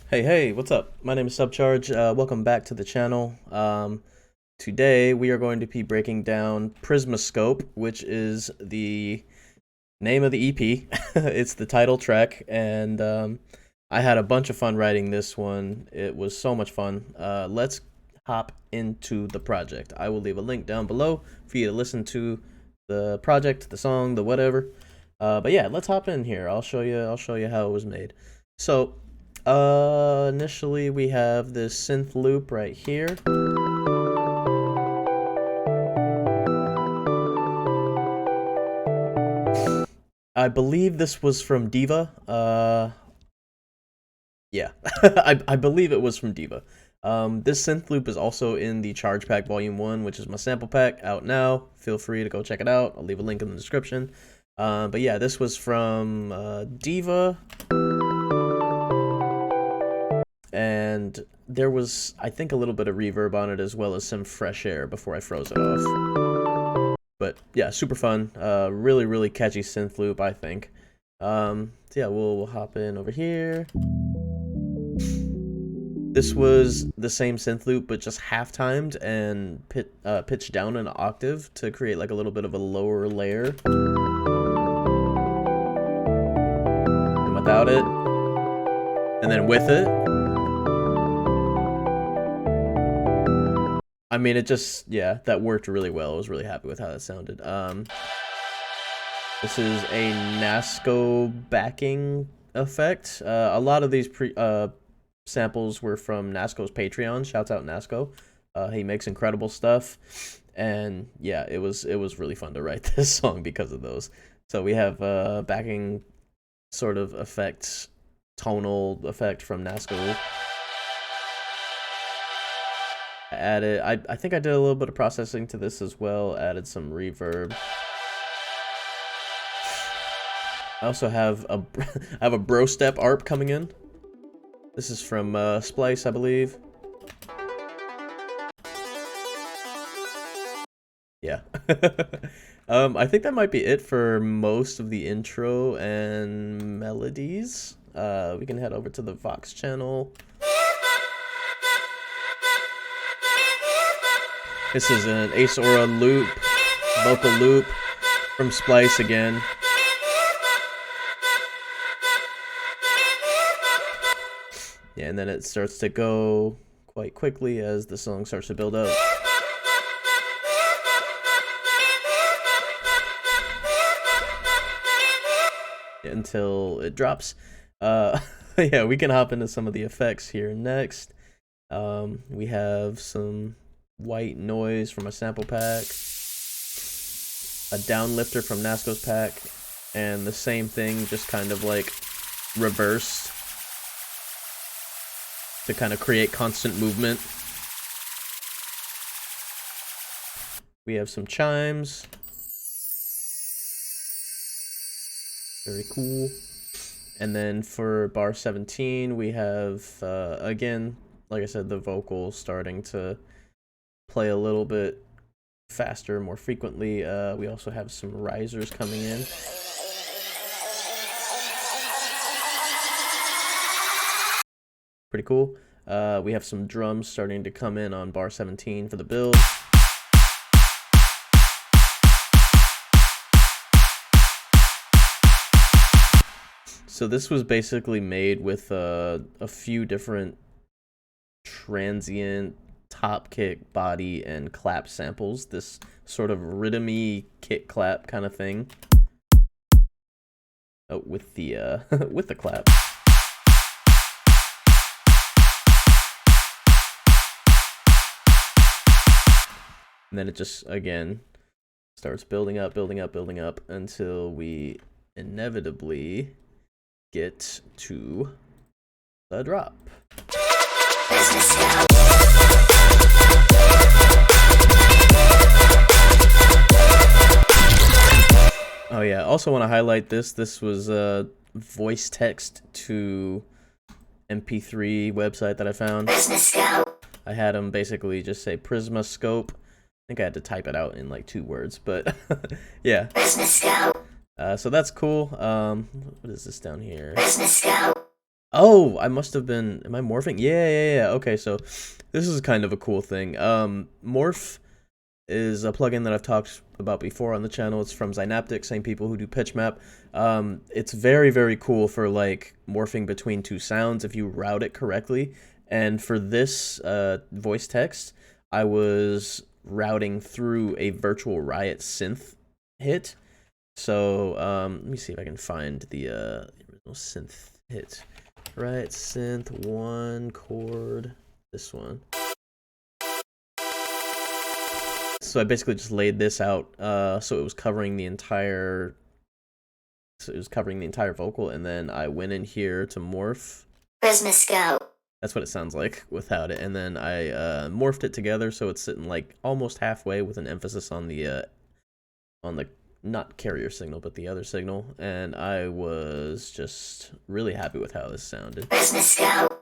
Hey, what's up? My name is SUBCHVRGE. Welcome back to the channel. Today we are going to be breaking down PrismaScope, which is the name of the EP. It's the title track, and I had a bunch of fun writing this one. It was so much fun. Let's hop into the project. I will leave a link down below for you to listen to the project, the song, the whatever. But yeah, let's hop in here. I'll show you how it was made. So, initially we have this synth loop right here. I believe this was from Diva. Yeah, I believe it was from Diva. This synth loop is also in the Charge Pack Volume 1, which is my sample pack, out now. Feel free to go check it out. I'll leave a link in the description. But yeah, this was from Diva. And there was, I think, a little bit of reverb on it, as well as some fresh air before I froze it off. But yeah, super fun. Really catchy synth loop, I think. So yeah, we'll hop in over here. This was the same synth loop, but just half-timed and pitched down an octave to create like a little bit of a lower layer. And without it, and then with it, I mean, it just, yeah, that worked really well. I was really happy with how that sounded. This is a NASCO backing effect. A lot of these samples were from NASCO's Patreon. Shouts out NASCO. He makes incredible stuff. And yeah, it was really fun to write this song because of those. So we have backing sort of effects, tonal effect from NASCO. I think I did a little bit of processing to this as well, added some reverb. I also have a bro step ARP coming in. This is from Splice, I believe. Yeah. I think that might be it for most of the intro and melodies. We can head over to the Vox channel. This is an Ace Aura loop, vocal loop from Splice again. Yeah, and then it starts to go quite quickly as the song starts to build up. Until it drops. Yeah, we can hop into some of the effects here next. We have some white noise from a sample pack, a downlifter from NASCO's pack, and the same thing, just kind of like reversed to kind of create constant movement. We have some chimes. Very cool. And then for bar 17, we have, again, like I said, the vocal starting to play a little bit faster, more frequently. We also have some risers coming in. Pretty cool. We have some drums starting to come in on bar 17 for the build. So this was basically made with a few different transient top kick, body, and clap samples. This sort of rhythmy kick clap kind of thing. Oh, with the with the clap. And then it just, again, starts building up until we inevitably get to the drop. Oh yeah, also want to highlight this. This was a voice text to MP3 website that I found. I had them basically just say PrismaScope. I think I had to type it out in like 2 words, but yeah. So that's cool. What is this down here? Oh, I must have been. Am I morphing? Yeah, yeah, yeah. Okay, so this is kind of a cool thing. Morph is a plugin that I've talked about before on the channel. It's from Zynaptic, same people who do PitchMap. It's very, very cool for like morphing between two sounds if you route it correctly. And for this voice text, I was routing through a Virtual Riot synth hit. So let me see if I can find the original synth hit. Right, synth 1 chord, this one. So I basically just laid this out, so it was covering the entire, vocal, and then I went in here to morph. PrismaScope. That's what it sounds like without it, and then I morphed it together so it's sitting like almost halfway with an emphasis on the not carrier signal but the other signal, and I was just really happy with how this sounded. PrismaScope.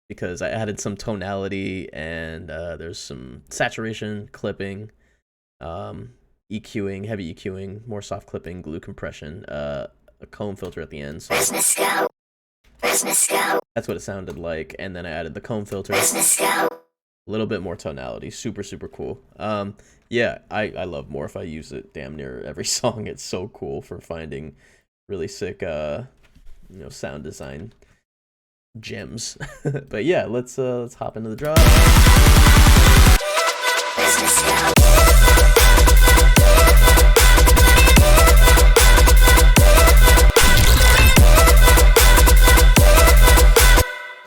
Because I added some tonality and there's some saturation, clipping, EQing, heavy EQing, more soft clipping, glue compression, a comb filter at the end. So PrismaScope. PrismaScope. that's what it sounded like, and then I added the comb filter. PrismaScope. A little bit more tonality, super cool. Yeah, I love Morph. I use it damn near every song. It's so cool for finding really sick sound design gems. But yeah, let's hop into the drop.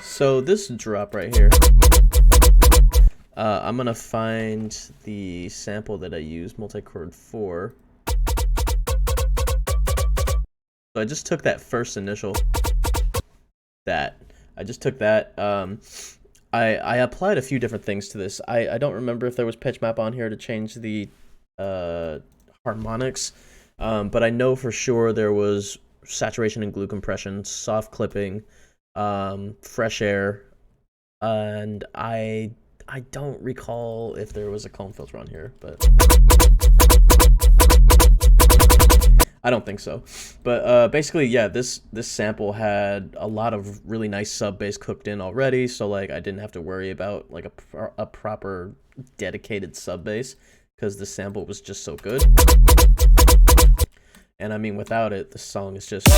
So this drop right here, I'm gonna find the sample that I used, multi-chord 4. So I just took that first initial, I just took that. I applied a few different things to this. I don't remember if there was pitch map on here to change the harmonics, but I know for sure there was saturation and glue compression, soft clipping, fresh air, and I don't recall if there was a comb filter on here, but I don't think so. But basically, yeah, this sample had a lot of really nice sub bass cooked in already, so like I didn't have to worry about like a proper dedicated sub bass because the sample was just so good. And I mean, without it, the song is just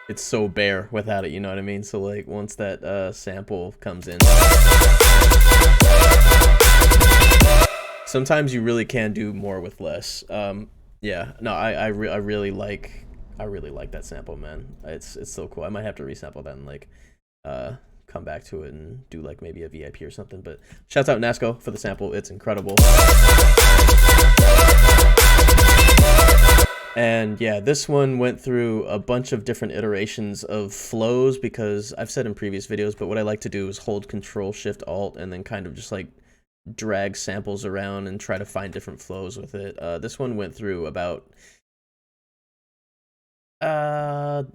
it's so bare without it, you know what I mean? So like once that sample comes in, sometimes you really can do more with less. Yeah, no, I really like that sample, man. It's so cool. I might have to resample that and like come back to it and do like maybe a VIP or something. But shouts out Nasco for the sample. It's incredible. And yeah, this one went through a bunch of different iterations of flows because I've said in previous videos, but what I like to do is hold Control Shift Alt and then kind of just like drag samples around and try to find different flows with it. This one went through about I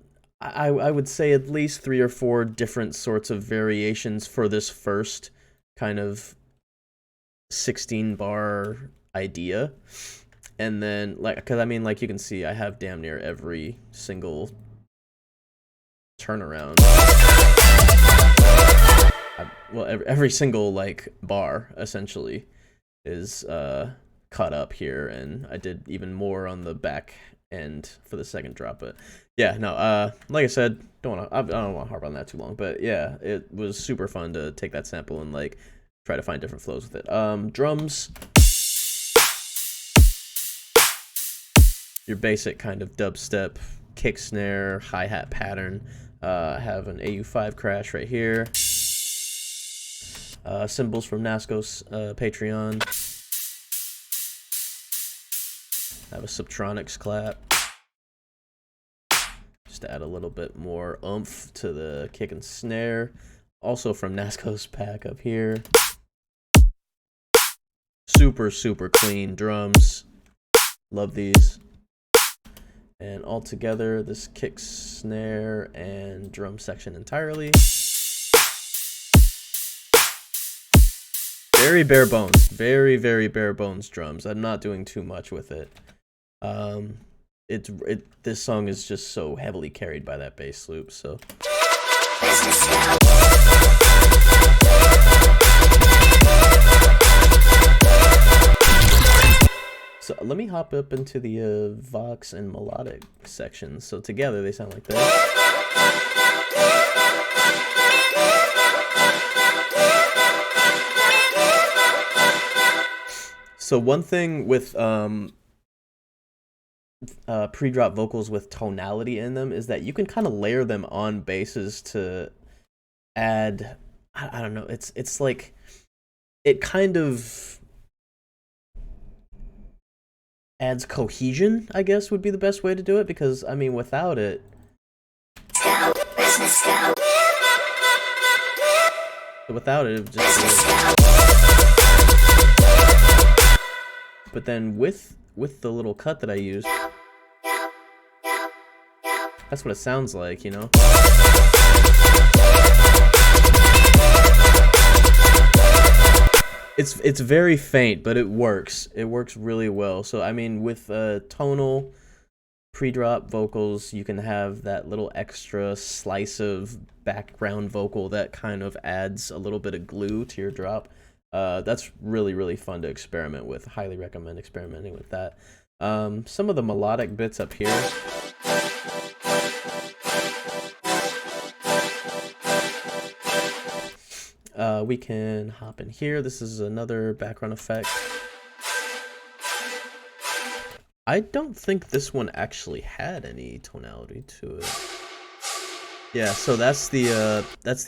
would say at least 3 or 4 different sorts of variations for this first kind of 16 bar idea. And then, like, because I mean, like, you can see I have damn near every single turnaround. Well, every single, like, bar, essentially, is cut up here. And I did even more on the back end for the second drop. But, yeah, no, like I said, I don't want to harp on that too long. But, yeah, it was super fun to take that sample and, like, try to find different flows with it. Drums. Your basic kind of dubstep, kick snare, hi-hat pattern. Have an AU5 crash right here. Cymbals from Nasco's Patreon. Have a Subtronics clap. Just to add a little bit more oomph to the kick and snare. Also from Nasco's pack up here. Super clean drums. Love these. And all together, this kick, snare, and drum section entirely. very bare bones, very bare bones drums. I'm not doing too much with it. This song is just so heavily carried by that bass loop. So. So let me hop up into the Vox and melodic sections. So together they sound like this. So one thing with pre-drop vocals with tonality in them is that you can kind of layer them on basses to add, I don't know, it's like, it kind of adds cohesion, I guess would be the best way to do it, because I mean without it, it would just but then with the little cut that I used, that's what it sounds like, you know? It's very faint, but it works. It works really well. So I mean, with tonal pre-drop vocals, you can have that little extra slice of background vocal that kind of adds a little bit of glue to your drop. That's really fun to experiment with. Highly recommend experimenting with that. Some of the melodic bits up here. We can hop in here. This is another background effect. I don't think this one actually had any tonality to it. Yeah, so that's the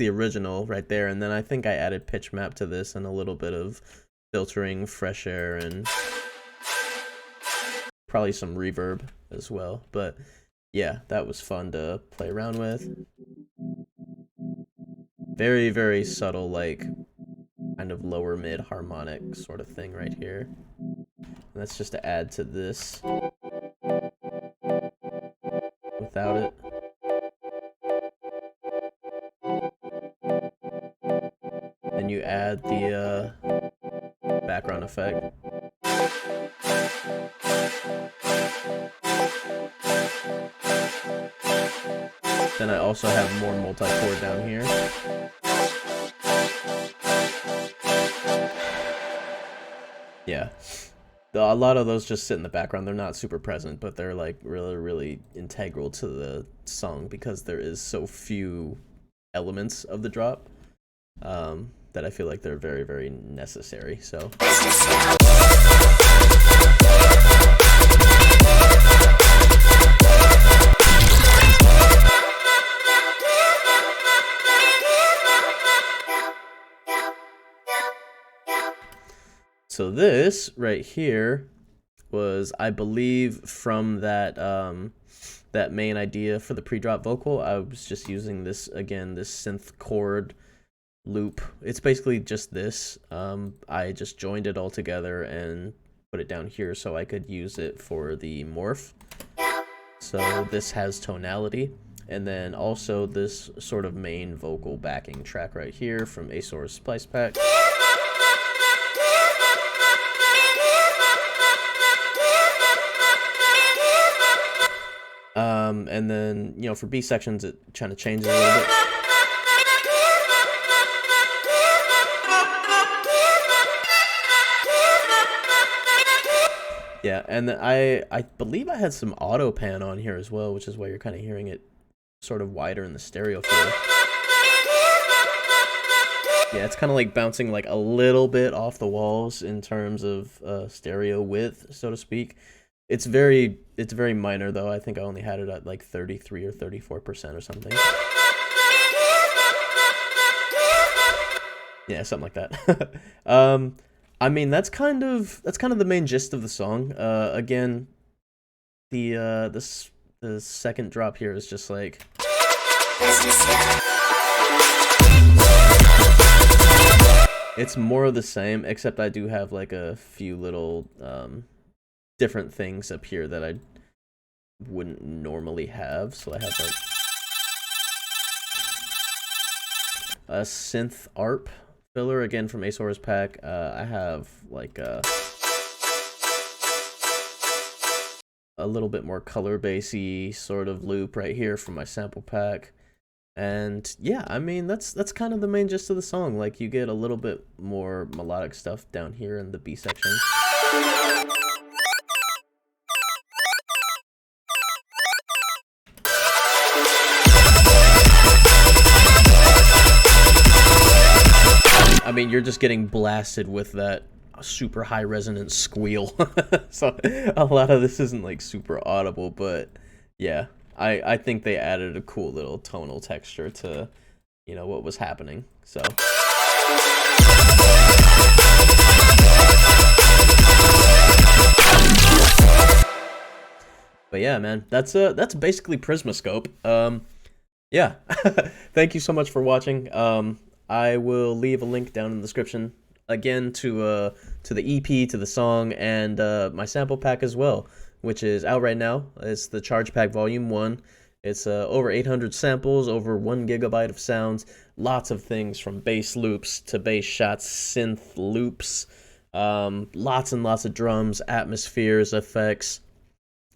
original right there, and then I think I added pitch map to this and a little bit of filtering, fresh air, and probably some reverb as well. But yeah, that was fun to play around with. Very subtle, like kind of lower mid harmonic sort of thing right here. And that's just to add to this without it. Then you add the background effect. Then I also have more multi-chord down here. Yeah. A lot of those just sit in the background. They're not super present, but they're like really integral to the song because there is so few elements of the drop that I feel like they're very necessary. So. So this right here was, I believe, from that that main idea for the pre-drop vocal. I was just using this again, this synth chord loop. It's basically just this. I just joined it all together and put it down here so I could use it for the morph. So this has tonality, and then also this sort of main vocal backing track right here from ASOR's Splice Pack. And then, you know, for B sections, it kind of changes a little bit. Yeah, and then I believe I had some auto pan on here as well, which is why you're kind of hearing it sort of wider in the stereo field. Yeah, it's kind of like bouncing like a little bit off the walls in terms of stereo width, so to speak. It's very minor though. I think I only had it at like 33 or 34% or something. Yeah, something like that. I mean, that's kind of the main gist of the song. Again, the second drop here is just like it's more of the same, except I do have like a few little different things up here that I wouldn't normally have. So I have like a synth ARP filler again from Asora's pack. I have like a little bit more color basey sort of loop right here from my sample pack. And yeah, I mean that's kind of the main gist of the song. Like you get a little bit more melodic stuff down here in the B section. I mean, you're just getting blasted with that super high resonance squeal. So a lot of this isn't like super audible, but yeah, I think they added a cool little tonal texture to, you know, what was happening. So but yeah, man, that's basically PrismaScope. Yeah. Thank you so much for watching. I will leave a link down in the description again to the EP, to the song, and my sample pack as well, which is out right now. It's the Charge Pack Volume 1. It's over 800 samples, over 1 gigabyte of sounds, lots of things from bass loops to bass shots, synth loops, lots and lots of drums, atmospheres, effects,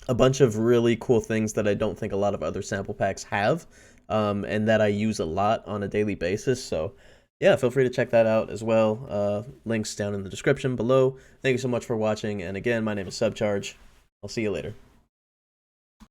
a bunch of really cool things that I don't think a lot of other sample packs have. And that I use a lot on a daily basis. So yeah, feel free to check that out as well. Links down in the description below. Thank you so much for watching. And again, my name is SUBCHVRGE. I'll see you later.